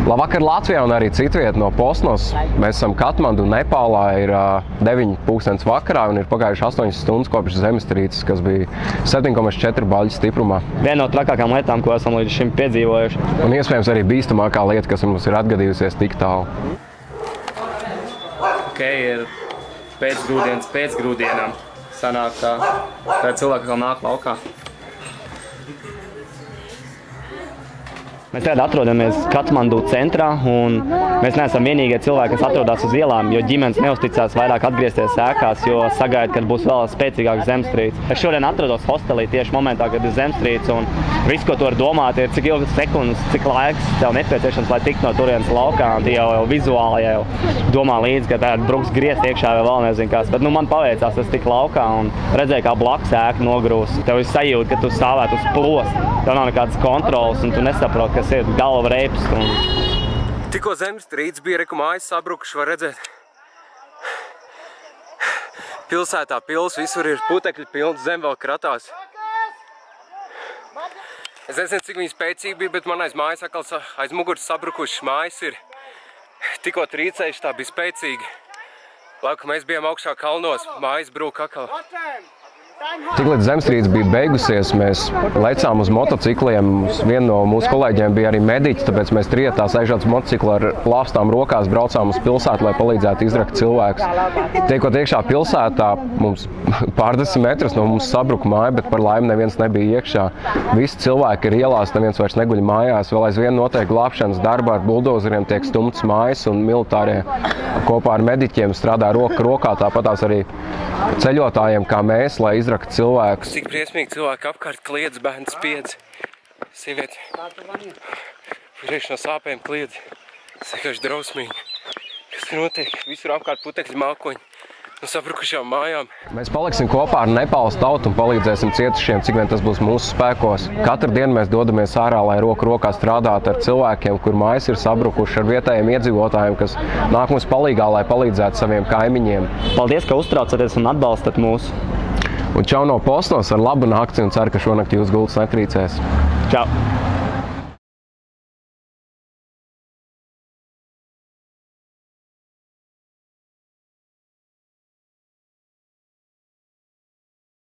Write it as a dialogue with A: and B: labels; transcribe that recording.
A: Labvakar Latvijā un arī citviet no Posnos. Mēs esam Katmandu un Nepālā, ir 9:00 vakarā un ir pagājuši 8 stundas kopš zemestrīces, kas bija 7,4 baļu stiprumā.
B: Viena no trakākām lietām, ko esam līdz šim piedzīvojuši.
A: Un iespējams arī bīstamākā lieta, kas mums ir atgadījusies tik tālu.
B: Ir pēc grūdienām sanāk tā cilvēki vēl nāk laukā. Mēs tagad atrodamies Katmandu centrā, un mēs neesam vienīgie cilvēki, kas atrodas uz ielām, jo ģimenes neuzticās vairāk atgriezties ēkās, jo sagaida, kad būs vēl spēcīgāks zemestrīce. Es šodien atrodos hostelī tieši momentā, kad ir zemestrīce, un viss, ko tu vari domāt, ir cik ilgas sekundes, cik laiks tev nepieciešams, lai tiktu no turienes laukā, un tu jau vizuāli jau domā līdzi, ka tā bruks griezt iekšā vai vēl nezinu kas. Bet man paveicās, es tiku laukā un redzēju, kā blakus ēka nogrūst. Tev ir sajūta, ka tu stāvētu uz plosta, tev nav nekādas kontrolas, un tu nesaproti, kas ir galva reipst.
A: Tikko zemestrīce bija, reku mājas sabrukuši, var redzēt. Pilsētā pils, visur ir putekļi pilns, zem vēl kratās. Es nezinu, cik viņi spēcīgi bija, bet man aiz mājas atkal aiz muguras sabrukuši. Mājas ir tikko trīcējuši, tā bija spēcīgi. Labi, ka mēs bijām augšā kalnos, mājas brūk atkal. Tik līdz zemestrīce bija beigusies, mēs lecām uz motocikliem. Viena no mūsu kolēģiem bija arī mediķi, tāpēc mēs trietā sēžot uz motocikla ar plāstām rokās braucām uz pilsētu, lai palīdzētu izrakt cilvēkus. Tiekot iekšā pilsētā, mums pārdesmit metrus no mums sabruka māja, bet par laimi neviens nebija iekšā. Visi cilvēki ir ielās, neviens vairs neguļ mājās. Vēl aizvien notiek glābšanas darbā, ar buldozeriem tiek stumts mājas, un militārie kopā ar mediķiem strādā roku rokā, tāpatās arī ceļotājiem kā mēs, lai izrakt cilvēkus. Cik briesmīgi cilvēki apkārt kliedz, bērns spiedz. Sievieti priekš no sāpēm kliedz. Sekoši drausmīgi. Kas tur notiek? Visur apkārt putekļi mākoņi. No sabrukušām mājām. Mēs paliksim kopā ar Nepāles tautu un palīdzēsim cietušiem, cik vien tas būs mūsu spēkos. Katru dienu mēs dodamies ārā, lai roku rokā strādātu ar cilvēkiem, kur mājas ir sabrukuši, ar vietējiem iedzīvotājiem, kas nāk mums palīgā, lai palīdzētu saviem kaimiņiem.
B: Paldies, ka uztraucaties un atbalstat mūs.
A: Un čau no Posnos, ar labu nakti un ceru, ka šonakt jūs gultas netrīcēs.
B: Čau!